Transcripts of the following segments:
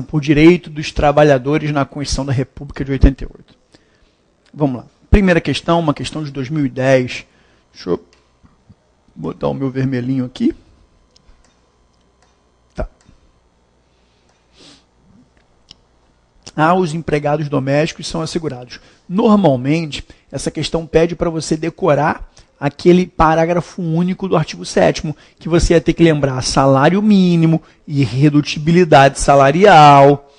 por direito dos trabalhadores na Constituição da República de 88. Vamos lá. Primeira questão, uma questão de 2010. Deixa eu botar o meu vermelhinho aqui. Tá. Os empregados domésticos são assegurados. Normalmente, essa questão pede para você decorar aquele parágrafo único do artigo 7º, que você ia ter que lembrar salário mínimo, irredutibilidade salarial,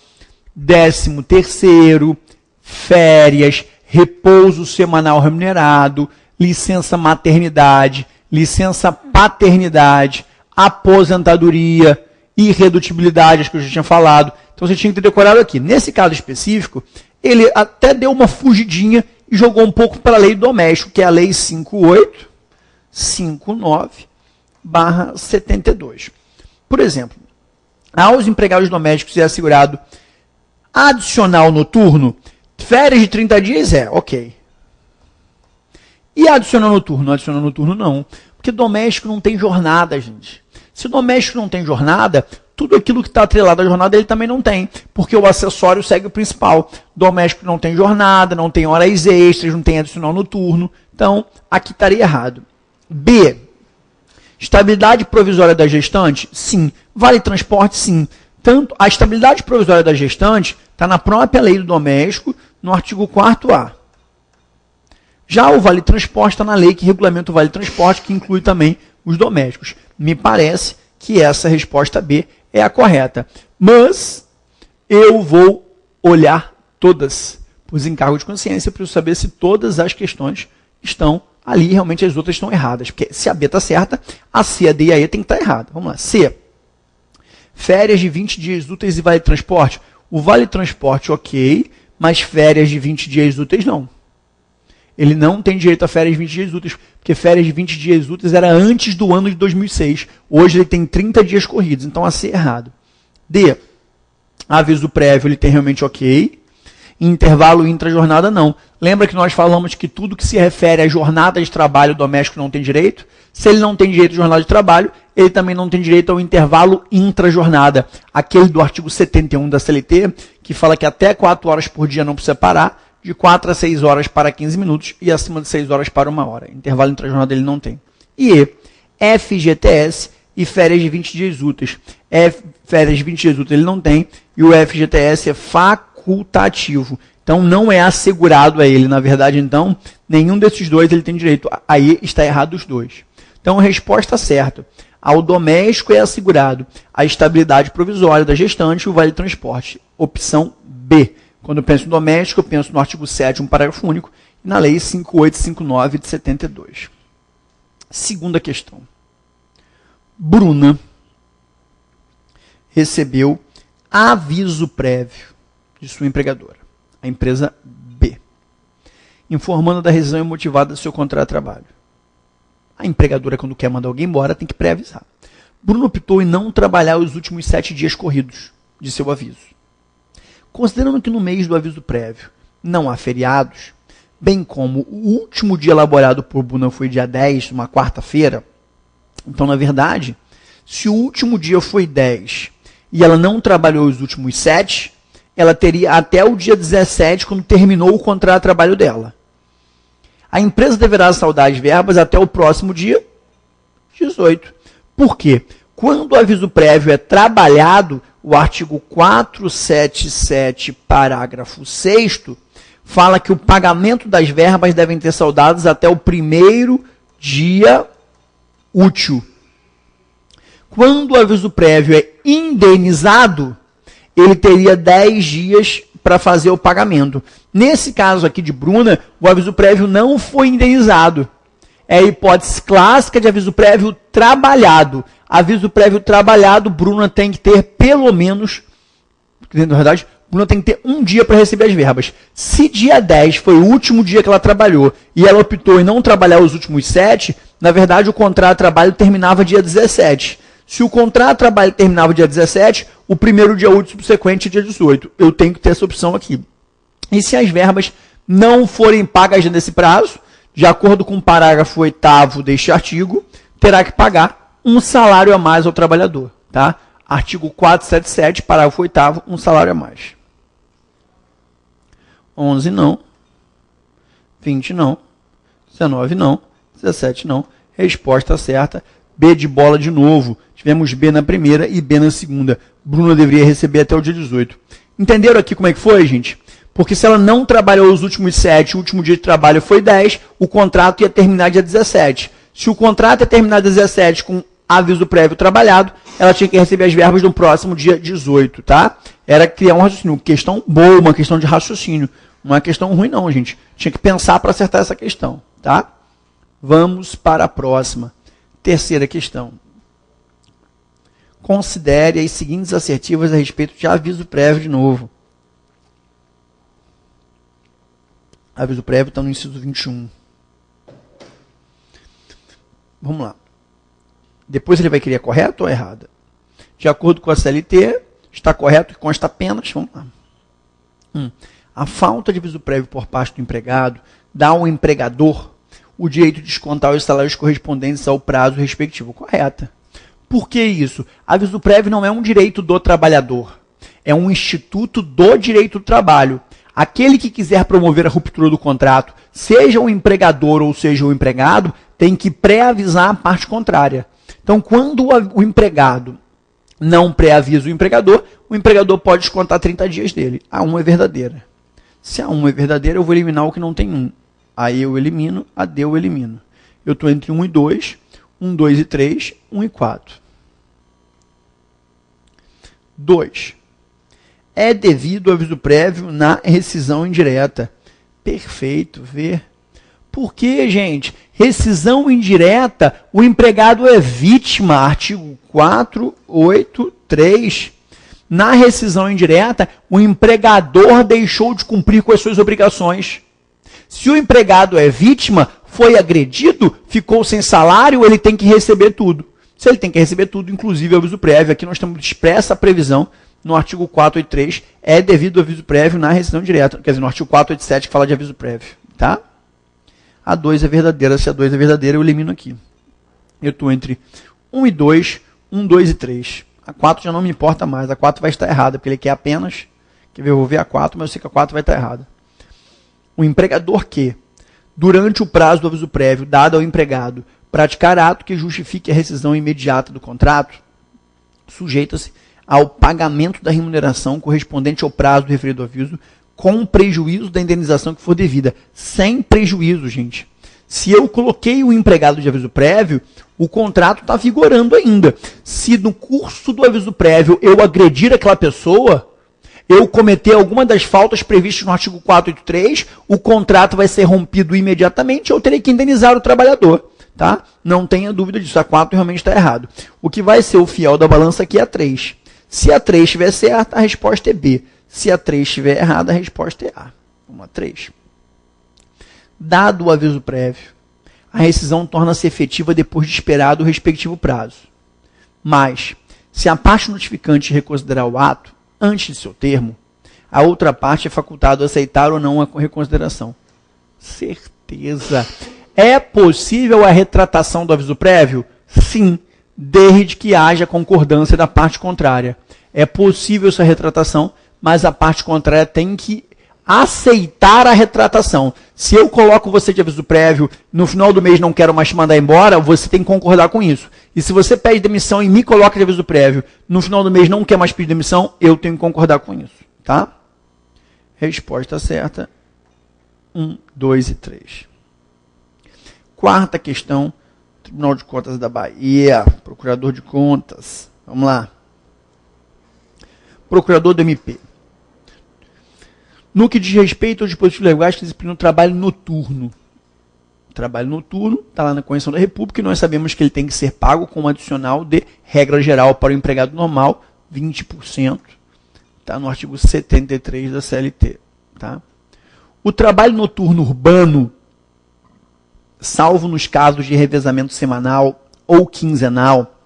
13º, férias, repouso semanal remunerado, licença maternidade, licença paternidade, aposentadoria, irredutibilidade, acho que eu já tinha falado. Então você tinha que ter decorado aqui. Nesse caso específico, ele até deu uma fugidinha e jogou um pouco para a lei doméstica, que é a lei 5859/72. Por exemplo, aos empregados domésticos é assegurado adicional noturno, férias de 30 dias ok. E adicional noturno? Adicional noturno não, porque doméstico não tem jornada, gente. Se o doméstico não tem jornada, tudo aquilo que está atrelado à jornada ele também não tem, porque o acessório segue o principal. Doméstico não tem jornada, não tem horas extras, não tem adicional noturno. Então, aqui estaria errado. B. Estabilidade provisória da gestante? Sim. Vale transporte? Sim. Tanto a estabilidade provisória da gestante está na própria lei do doméstico, no artigo 4º. Já o vale transporte está na lei que regulamenta o vale transporte, que inclui também os domésticos. Me parece que essa resposta B é a correta. Mas eu vou olhar todas os encargos de consciência para eu saber se todas as questões estão ali, realmente as outras estão erradas. Porque se a B está certa, a C, a D e a E tem que estar errada. Vamos lá. C. Férias de 20 dias úteis e vale transporte. O vale transporte ok, mas férias de 20 dias úteis não. Ele não tem direito a férias de 20 dias úteis, porque férias de 20 dias úteis era antes do ano de 2006. Hoje ele tem 30 dias corridos, então a C é errado. D. Aviso prévio, ele tem realmente ok. Intervalo intra-jornada, não. Lembra que nós falamos que tudo que se refere à jornada de trabalho doméstico não tem direito? Se ele não tem direito à jornada de trabalho, ele também não tem direito ao intervalo intra-jornada. Aquele do artigo 71 da CLT, que fala que até 4 horas por dia não precisa parar, de 4 a 6 horas para 15 minutos e acima de 6 horas para 1 hora. Intervalo intra-jornada ele não tem. E FGTS e férias de 20 dias úteis. Férias de 20 dias úteis ele não tem e o FGTS é facultativo. Então não é assegurado a ele. Na verdade, então, nenhum desses dois ele tem direito. Aí está errado os dois. Então, a resposta certa. Ao doméstico é assegurado a estabilidade provisória da gestante e o vale transporte. Opção B. Quando eu penso em doméstico, eu penso no artigo 7º, parágrafo único, e na lei 5859 de 72. Segunda questão. Bruna recebeu aviso prévio de sua empregadora, a empresa B, informando da rescisão imotivada do seu contrato de trabalho. A empregadora, quando quer mandar alguém embora, tem que pré-avisar. Bruna optou em não trabalhar os últimos 7 dias corridos de seu aviso. Considerando que no mês do aviso prévio não há feriados, bem como o último dia elaborado por Bruna foi dia 10, uma quarta-feira, então, na verdade, se o último dia foi 10 e ela não trabalhou os últimos 7, ela teria até o dia 17, quando terminou o contrato de trabalho dela. A empresa deverá saldar as verbas até o próximo dia 18. Por quê? Quando o aviso prévio é trabalhado, o artigo 477, parágrafo 6º, fala que o pagamento das verbas devem ter saldados até o primeiro dia útil. Quando o aviso prévio é indenizado, ele teria 10 dias para fazer o pagamento. Nesse caso aqui de Bruna, o aviso prévio não foi indenizado. É a hipótese clássica de aviso prévio trabalhado. Aviso prévio trabalhado, Bruna tem que ter pelo menos, na verdade, Bruna tem que ter um dia para receber as verbas. Se dia 10 foi o último dia que ela trabalhou e ela optou em não trabalhar os últimos 7, na verdade o contrato de trabalho terminava dia 17. Se o contrato de trabalho terminava dia 17, o primeiro dia útil subsequente é dia 18. Eu tenho que ter essa opção aqui. E se as verbas não forem pagas nesse prazo, de acordo com o parágrafo 8º deste artigo, terá que pagar um salário a mais ao trabalhador. Tá? Artigo 477, parágrafo 8º, um salário a mais. 11 não. 20 não. 19 não. 17 não. Resposta certa. B de bola de novo. Tivemos B na primeira e B na segunda. Bruna deveria receber até o dia 18. Entenderam aqui como é que foi, gente? Porque se ela não trabalhou os últimos 7, o último dia de trabalho foi 10, o contrato ia terminar dia 17. Se o contrato ia terminar dia 17 com aviso prévio trabalhado, ela tinha que receber as verbas no próximo dia 18, tá? Era criar um raciocínio. Questão boa, uma questão de raciocínio. Não é questão ruim não, gente. Tinha que pensar para acertar essa questão, tá? Vamos para a próxima. Terceira questão. Considere as seguintes assertivas a respeito de aviso prévio de novo. Aviso prévio está no inciso 21. Vamos lá. Depois ele vai querer correto ou errada? De acordo com a CLT, está correto que consta apenas. Vamos lá. A falta de aviso prévio por parte do empregado dá ao empregador o direito de descontar os salários correspondentes ao prazo respectivo. Correta. Por que isso? Aviso prévio não é um direito do trabalhador. É um instituto do direito do trabalho. Aquele que quiser promover a ruptura do contrato, seja o empregador ou seja o empregado, tem que pré-avisar a parte contrária. Então, quando o empregado não pré-avisa o empregador pode descontar 30 dias dele. A 1 é verdadeira. Se a 1 é verdadeira, eu vou eliminar o que não tem 1. Aí eu elimino, a D eu elimino. Eu estou entre 1 e 2, 1, 2 e 3, 1 e 4. 2. É devido ao aviso prévio na rescisão indireta. Perfeito, vê. Por que, gente? Rescisão indireta, o empregado é vítima, artigo 483. Na rescisão indireta, o empregador deixou de cumprir com as suas obrigações. Se o empregado é vítima, foi agredido, ficou sem salário, ele tem que receber tudo. Se ele tem que receber tudo, inclusive aviso prévio, aqui nós temos expressa a previsão no artigo 483, é devido ao aviso prévio na rescisão direta. Quer dizer, no artigo 487 que fala de aviso prévio. Tá? A 2 é verdadeira. Se a 2 é verdadeira, eu elimino aqui. Eu estou entre 1 e 2, 1, 2 e 3. A 4 já não me importa mais. A 4 vai estar errada, porque ele quer apenas... Quer ver, eu vou ver a 4, mas eu sei que a 4 vai estar errada. O empregador que, durante o prazo do aviso prévio dado ao empregado, praticar ato que justifique a rescisão imediata do contrato, sujeita-se ao pagamento da remuneração correspondente ao prazo do referido aviso, com prejuízo da indenização que for devida. Sem prejuízo, gente. Se eu coloquei o empregado de aviso prévio, o contrato está vigorando ainda. Se no curso do aviso prévio eu agredir aquela pessoa, eu cometer alguma das faltas previstas no artigo 483, o contrato vai ser rompido imediatamente, eu terei que indenizar o trabalhador. Tá? Não tenha dúvida disso, a 4 realmente está errado. O que vai ser o fiel da balança aqui é a 3. Se a 3 estiver certa, a resposta é B. Se a 3 estiver errada, a resposta é A. Vamos lá, 3. Dado o aviso prévio, a rescisão torna-se efetiva depois de esperado o respectivo prazo. Mas, se a parte notificante reconsiderar o ato, antes de seu termo, a outra parte é facultada a aceitar ou não a reconsideração. Certeza. É possível a retratação do aviso prévio? Sim, desde que haja concordância da parte contrária. É possível essa retratação, mas a parte contrária tem que aceitar a retratação. Se eu coloco você de aviso prévio, no final do mês não quero mais te mandar embora, você tem que concordar com isso. E se você pede demissão e me coloca de aviso prévio, no final do mês não quer mais pedir demissão, eu tenho que concordar com isso. Tá? Resposta certa. 1, 2 e 3. Quarta questão. Tribunal de Contas da Bahia. Procurador de Contas. Vamos lá. Procurador do MP. No que diz respeito aos dispositivos legais que disciplinam o trabalho noturno. Trabalho noturno está lá na Constituição da República e nós sabemos que ele tem que ser pago com um adicional de regra geral para o empregado normal, 20%. Está no artigo 73 da CLT. Tá? O trabalho noturno urbano, salvo nos casos de revezamento semanal ou quinzenal,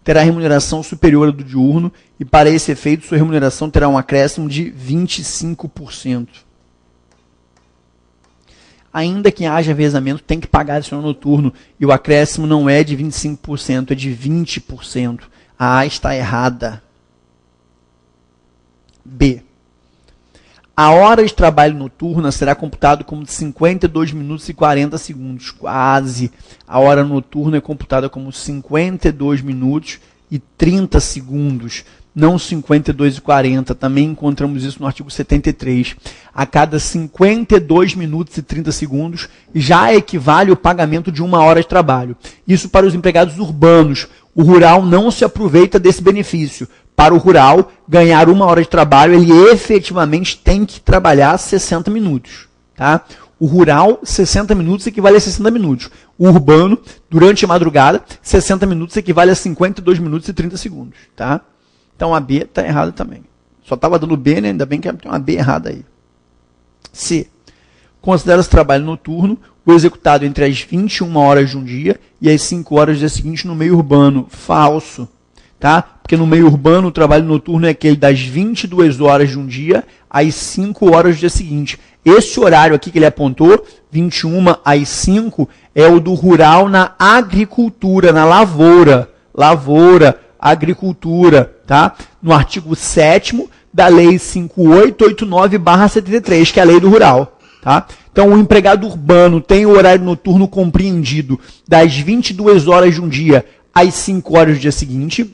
terá remuneração superior à do diurno e, para esse efeito, sua remuneração terá um acréscimo de 25%. Ainda que haja revezamento, tem que pagar adicional noturno e o acréscimo não é de 25%, é de 20%. A A está errada. B. A hora de trabalho noturna será computada como 52 minutos e 40 segundos. Quase. A hora noturna é computada como 52 minutos e 30 segundos. Não 52 e 40. Também encontramos isso no artigo 73. A cada 52 minutos e 30 segundos já equivale o pagamento de 1 hora de trabalho. Isso para os empregados urbanos. O rural não se aproveita desse benefício. Para o rural, ganhar 1 hora de trabalho, ele efetivamente tem que trabalhar 60 minutos. Tá? O rural, 60 minutos equivale a 60 minutos. O urbano, durante a madrugada, 60 minutos equivale a 52 minutos e 30 segundos. Tá? Então a B está errada também. Só estava dando B, né? Ainda bem que tem uma B errada aí. C. Considera-se trabalho noturno o executado entre as 21 horas de um dia e as 5 horas do dia seguinte no meio urbano. Falso. Tá? Porque no meio urbano o trabalho noturno é aquele das 22 horas de um dia às 5 horas do dia seguinte. Esse horário aqui que ele apontou, 21 às 5, é o do rural na agricultura, na lavoura. Lavoura, agricultura, tá? No artigo 7º da Lei 5889/73, que é a lei do rural. Tá? Então, o empregado urbano tem o horário noturno compreendido das 22 horas de um dia às 5 horas do dia seguinte.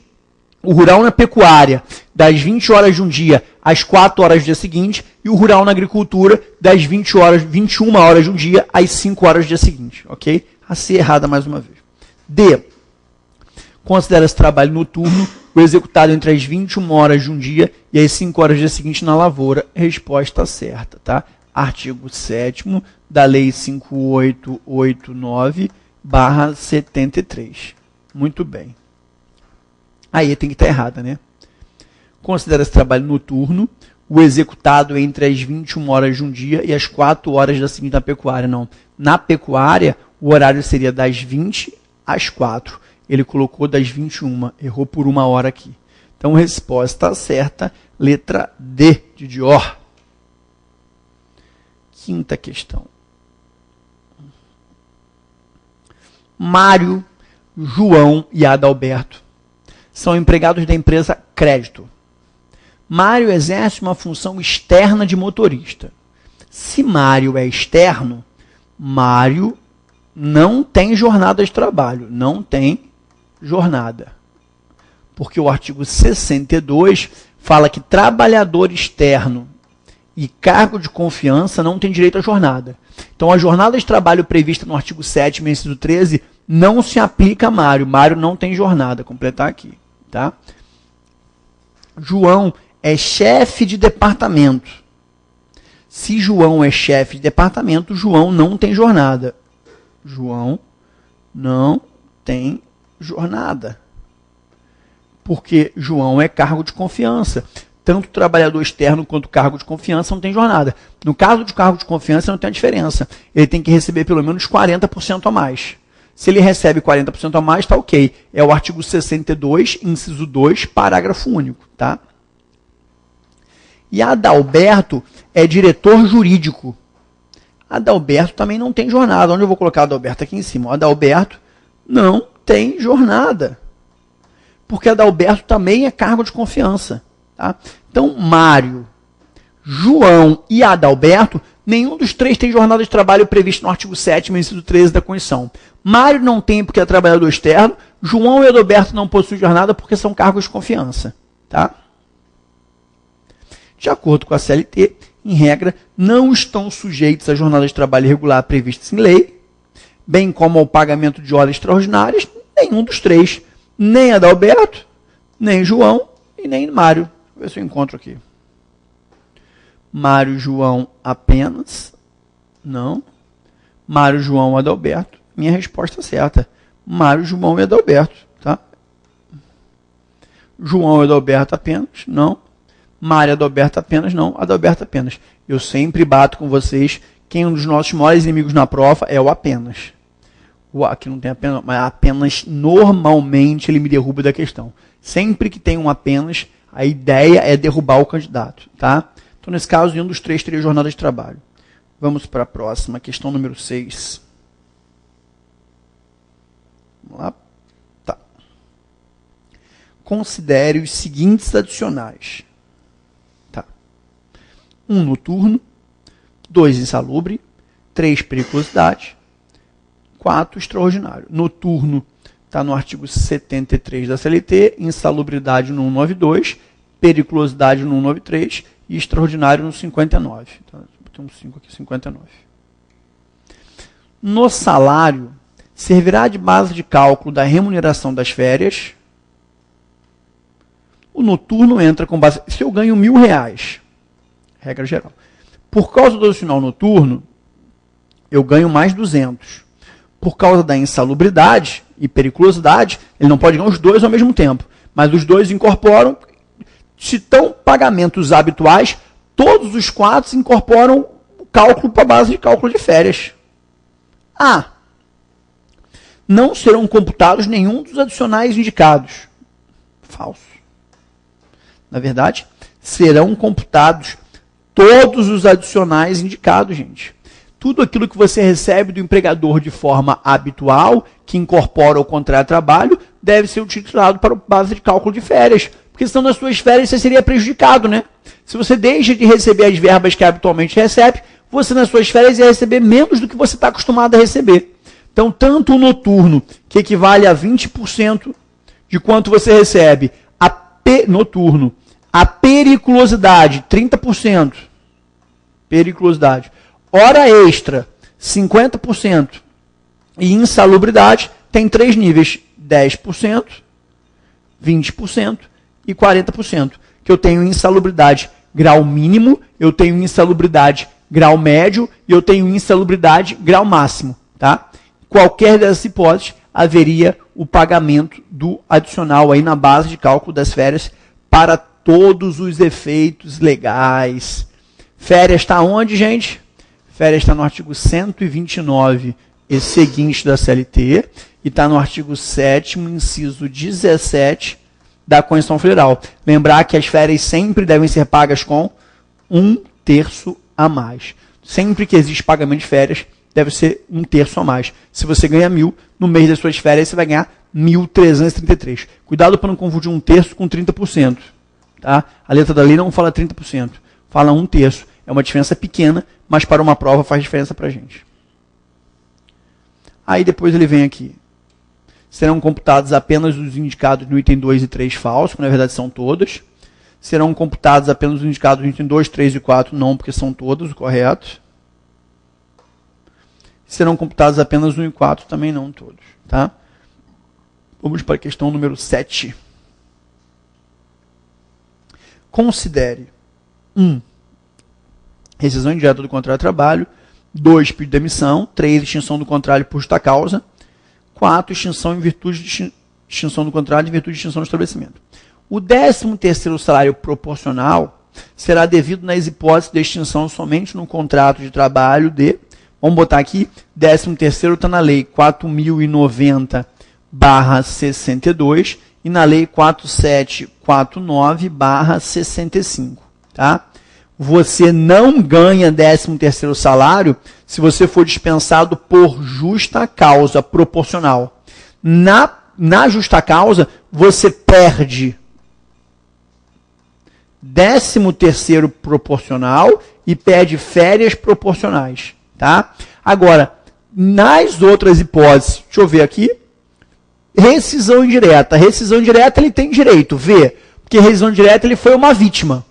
O rural na pecuária, das 20 horas de um dia às 4 horas do dia seguinte. E o rural na agricultura, das 21 horas de um dia às 5 horas do dia seguinte. Ok? A C errada mais uma vez. D. Considera-se trabalho noturno o executado entre as 21 horas de um dia e as 5 horas do dia seguinte na lavoura. Resposta certa, tá? Artigo 7º da Lei 5889/73. Muito bem. Aí tem que estar errada, né? Considera-se trabalho noturno o executado entre as 21 horas de um dia e as 4 horas da seguinte na pecuária. Não. Na pecuária, o horário seria das 20 às 4. Ele colocou das 21. Errou por 1 hora aqui. Então, resposta certa, letra D de Dior. Quinta questão. Mário, João e Adalberto são empregados da empresa Crédito. Mário exerce uma função externa de motorista. Se Mário é externo, Mário não tem jornada de trabalho. Não tem jornada. Porque o artigo 62 fala que trabalhador externo e cargo de confiança não tem direito à jornada. Então, a jornada de trabalho prevista no artigo 7º, inciso 13, não se aplica a Mário. Mário não tem jornada. Completar aqui. Tá? João é chefe de departamento. Se João é chefe de departamento, João não tem jornada. João não tem jornada. Porque João é cargo de confiança. Tanto o trabalhador externo quanto o cargo de confiança não tem jornada. No caso de cargo de confiança, não tem a diferença. Ele tem que receber pelo menos 40% a mais. Se ele recebe 40% a mais, está ok. É o artigo 62, inciso 2, parágrafo único. Tá? E Adalberto é diretor jurídico. Adalberto também não tem jornada. Onde eu vou colocar Adalberto? Aqui em cima. Adalberto não tem jornada. Porque Adalberto também é cargo de confiança. Tá? Então, Mário, João e Adalberto, nenhum dos três tem jornada de trabalho prevista no artigo 7º, inciso 13 da Constituição. Mário não tem porque é trabalhador externo, João e Adalberto não possuem jornada porque são cargos de confiança. Tá? De acordo com a CLT, em regra, não estão sujeitos à jornada de trabalho regular prevista em lei, bem como ao pagamento de horas extraordinárias, nenhum dos três, nem Adalberto, nem João e nem Mário. Vou ver se eu encontro aqui. Mário, João, apenas. Não. Mário, João, Adalberto. Minha resposta certa. Mário, João e Adalberto. Tá? João e Adalberto apenas. Não. Mário, Adalberto apenas. Não. Adalberto apenas. Eu sempre bato com vocês que um dos nossos maiores inimigos na prova é o apenas. Aqui não tem apenas, mas apenas normalmente ele me derruba da questão. Sempre que tem um apenas, a ideia é derrubar o candidato. Tá? Então, nesse caso, nenhum dos três teria jornada de trabalho. Vamos para a próxima, questão número 6. Vamos lá. Tá. Considere os seguintes adicionais. Tá. 1 noturno, 2 insalubre, 3 periculosidade, 4 extraordinário. Noturno está no artigo 73 da CLT, insalubridade no 192, periculosidade no 193 e extraordinário no 59. Então, tem um 5 aqui, 59. No salário, servirá de base de cálculo da remuneração das férias. O noturno entra com base... Se eu ganho R$1.000, regra geral. Por causa do adicional noturno, eu ganho mais 200. Por causa da insalubridade e periculosidade, ele não pode ganhar os dois ao mesmo tempo. Mas os dois incorporam... Se estão pagamentos habituais, todos os 4 incorporam o cálculo para a base de cálculo de férias. Não serão computados nenhum dos adicionais indicados. Falso. Na verdade, serão computados todos os adicionais indicados, gente. Tudo aquilo que você recebe do empregador de forma habitual, que incorpora o contrato de trabalho, deve ser utilizado para a base de cálculo de férias. Porque senão nas suas férias você seria prejudicado, né? Se você deixa de receber as verbas que habitualmente recebe, você nas suas férias ia receber menos do que você está acostumado a receber. Então, tanto o noturno, que equivale a 20% de quanto você recebe, noturno, a periculosidade, 30%, periculosidade, hora extra, 50%, e insalubridade, tem 3 níveis, 10%, 20% e 40%, que eu tenho insalubridade grau mínimo, eu tenho insalubridade grau médio e eu tenho insalubridade grau máximo, tá? Qualquer dessas hipóteses, haveria o pagamento do adicional aí na base de cálculo das férias para todos os efeitos legais. Férias está onde, gente? Férias está no artigo 129 e seguinte da CLT e está no artigo 7º, inciso 17 da Constituição Federal. Lembrar que as férias sempre devem ser pagas com 1/3 a mais. Sempre que existe pagamento de férias, deve ser 1/3 a mais. Se você ganha 1.000, no mês das suas férias você vai ganhar 1.333. Cuidado para não confundir 1/3 com 30%. Tá? A letra da lei não fala 30%, fala 1/3. É uma diferença pequena, mas para uma prova faz diferença para a gente. Aí depois ele vem aqui. Serão computados apenas os indicados no item 2 e 3 falso, que na verdade são todas. Serão computados apenas os indicados no item 2, 3 e 4, não, porque são todos, correto. Serão computados apenas 1 e 4, também não todos. Tá? Vamos para a questão número 7. Considere 1. Rescisão indireta do contrato de trabalho. 2. Pedido de demissão. 3. Extinção do contrato por justa causa. 4. Extinção em virtude de extinção do contrato em virtude de extinção do estabelecimento. O 13º salário proporcional será devido nas hipóteses de extinção somente no contrato de trabalho de... Vamos botar aqui, 13º está na lei 4.090/62 e na lei 4749/65. Tá? Você não ganha 13º salário se você for dispensado por justa causa proporcional. Na justa causa, você perde 13º proporcional e perde férias proporcionais. Tá? Agora, nas outras hipóteses, deixa eu ver aqui, rescisão indireta. Rescisão indireta ele tem direito, vê, porque rescisão indireta ele foi uma vítima.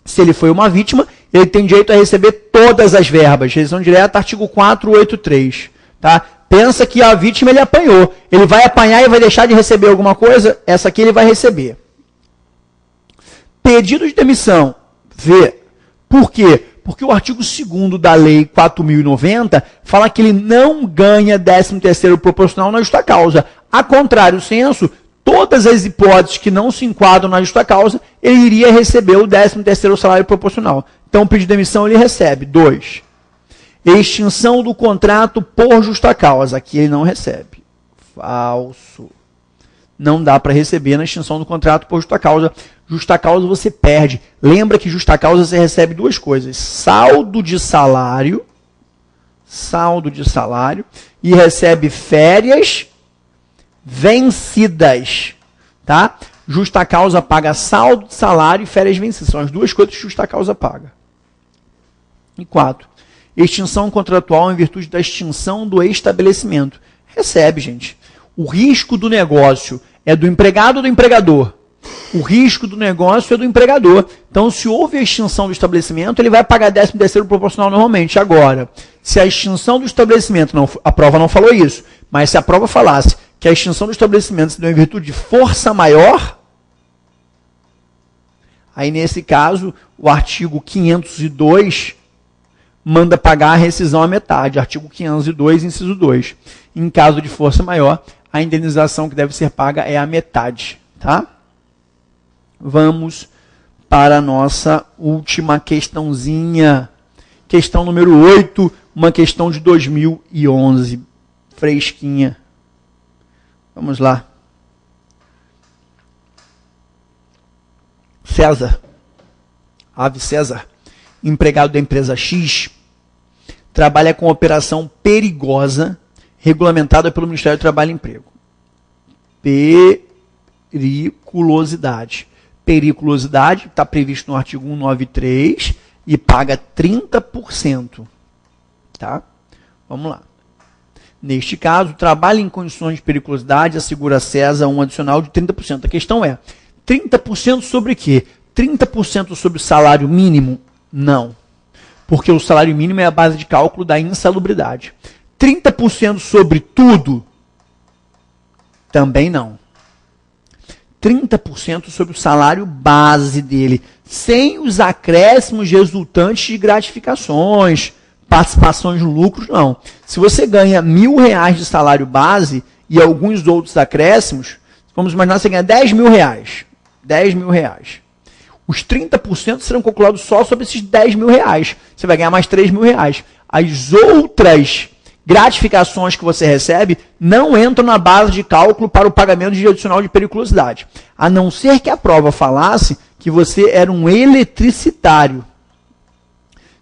Se ele foi uma vítima, ele tem direito a receber todas as verbas. Rescisão indireta, artigo 483. Tá? Pensa que a vítima ele apanhou. Ele vai apanhar e vai deixar de receber alguma coisa, essa aqui ele vai receber. Pedido de demissão, vê. Por quê? Porque o artigo 2º da lei 4.090 fala que ele não ganha 13º proporcional na justa causa. A contrário senso, todas as hipóteses que não se enquadram na justa causa, ele iria receber o 13º salário proporcional. Então, o pedido de demissão ele recebe. 2. Extinção do contrato por justa causa. Aqui ele não recebe. Falso. Não dá para receber na extinção do contrato por justa causa. Justa causa você perde. Lembra que justa causa você recebe 2 coisas. Saldo de salário e recebe férias vencidas. Tá? Justa causa paga saldo de salário e férias vencidas. São as 2 coisas que justa causa paga. E 4. Extinção contratual em virtude da extinção do estabelecimento. Recebe, gente. O risco do negócio é do empregado ou do empregador? O risco do negócio é do empregador. Então, se houve a extinção do estabelecimento, ele vai pagar 13º proporcional normalmente. Agora, se a extinção do estabelecimento, a prova não falou isso, mas se a prova falasse que a extinção do estabelecimento se deu em virtude de força maior, aí nesse caso, o artigo 502 manda pagar a rescisão à metade. Artigo 502, inciso 2. Em caso de força maior, a indenização que deve ser paga é a metade, tá? Vamos para a nossa última questãozinha. Questão número 8, uma questão de 2011, fresquinha. Vamos lá. César, Ave César, empregado da empresa X, trabalha com operação perigosa, regulamentada pelo Ministério do Trabalho e Emprego. Periculosidade. Periculosidade está previsto no artigo 193 e paga 30%. Tá? Vamos lá. Neste caso, trabalha em condições de periculosidade, assegura César um adicional de 30%. A questão é, 30% sobre quê? 30% sobre o salário mínimo? Não. Porque o salário mínimo é a base de cálculo da insalubridade. 30% sobre tudo? Também não. 30% sobre o salário base dele, sem os acréscimos resultantes de gratificações, participações no lucro, não. Se você ganha R$1.000 de salário base e alguns outros acréscimos, vamos imaginar que você ganha R$10.000. R$10.000. Os 30% serão calculados só sobre esses R$10.000. Você vai ganhar mais R$3.000. As outras gratificações que você recebe não entram na base de cálculo para o pagamento de adicional de periculosidade. A não ser que a prova falasse que você era um eletricitário.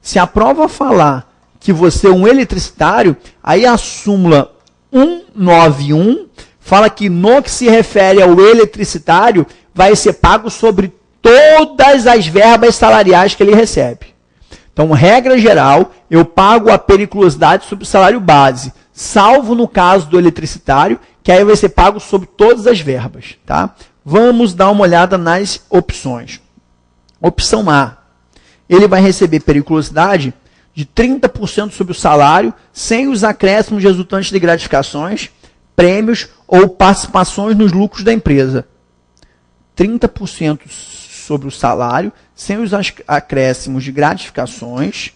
Se a prova falar que você é um eletricitário, aí a súmula 191 fala que no que se refere ao eletricitário, vai ser pago sobre todas as verbas salariais que ele recebe. Então, regra geral, eu pago a periculosidade sobre o salário base, salvo no caso do eletricitário, que aí vai ser pago sobre todas as verbas. Tá? Vamos dar uma olhada nas opções. Opção A, ele vai receber periculosidade de 30% sobre o salário, sem os acréscimos resultantes de gratificações, prêmios ou participações nos lucros da empresa. 30% sobre o salário, sem os acréscimos de gratificações,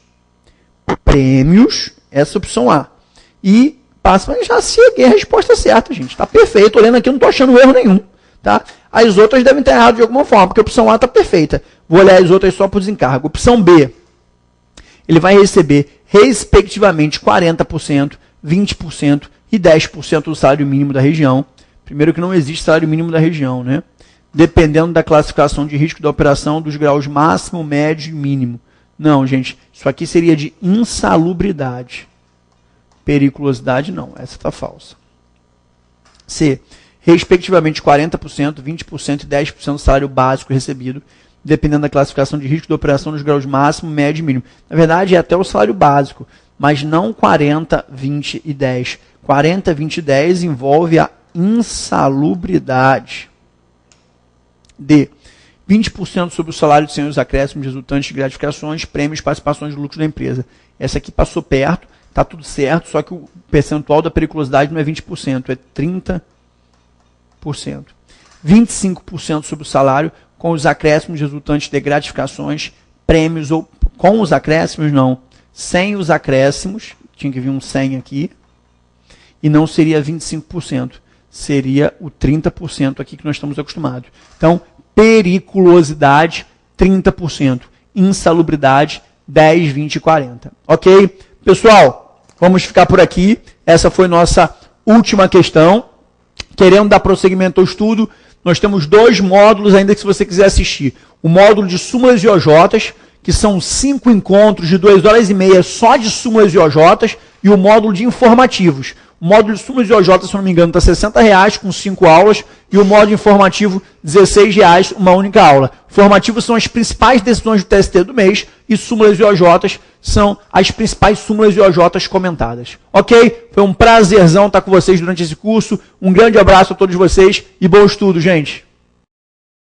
prêmios, essa é a opção A. E passa, mas já cheguei a resposta certa, gente. Está perfeito. Olhando aqui, eu não estou achando erro nenhum. Tá? As outras devem estar erradas de alguma forma, porque a opção A está perfeita. Vou olhar as outras só por desencargo. Opção B, ele vai receber, respectivamente, 40%, 20% e 10% do salário mínimo da região. Primeiro que não existe salário mínimo da região, né? Dependendo da classificação de risco da operação dos graus máximo, médio e mínimo. Não, gente, isso aqui seria de insalubridade. Periculosidade, não, essa está falsa. C, respectivamente 40%, 20% e 10% do salário básico recebido, dependendo da classificação de risco da operação dos graus máximo, médio e mínimo. Na verdade, é até o salário básico, mas não 40, 20 e 10. 40, 20 e 10 envolve a insalubridade. D, 20% sobre o salário sem os acréscimos resultantes de gratificações, prêmios, participações de lucro da empresa. Essa aqui passou perto, está tudo certo, só que o percentual da periculosidade não é 20%, é 30%. 25% sobre o salário com os acréscimos resultantes de gratificações, prêmios ou com os acréscimos, não. Sem os acréscimos, tinha que vir um 100 aqui, e não seria 25%. Seria o 30% aqui que nós estamos acostumados. Então, periculosidade, 30%. Insalubridade, 10, 20 e 40. Ok? Pessoal, vamos ficar por aqui. Essa foi nossa última questão. Querendo dar prosseguimento ao estudo, nós temos 2 módulos ainda que se você quiser assistir. O módulo de súmulas e OJs, que são 5 encontros de 2 horas e meia só de súmulas e OJs, e o módulo de informativos. O módulo de súmulas e OJ, se não me engano, está R$60 com 5 aulas, e o módulo informativo, R$16, uma única aula. Formativos são as principais decisões do TST do mês, e súmulas e OJs são as principais súmulas e OJs comentadas. Ok? Foi um prazerzão estar com vocês durante esse curso. Um grande abraço a todos vocês e bom estudo, gente!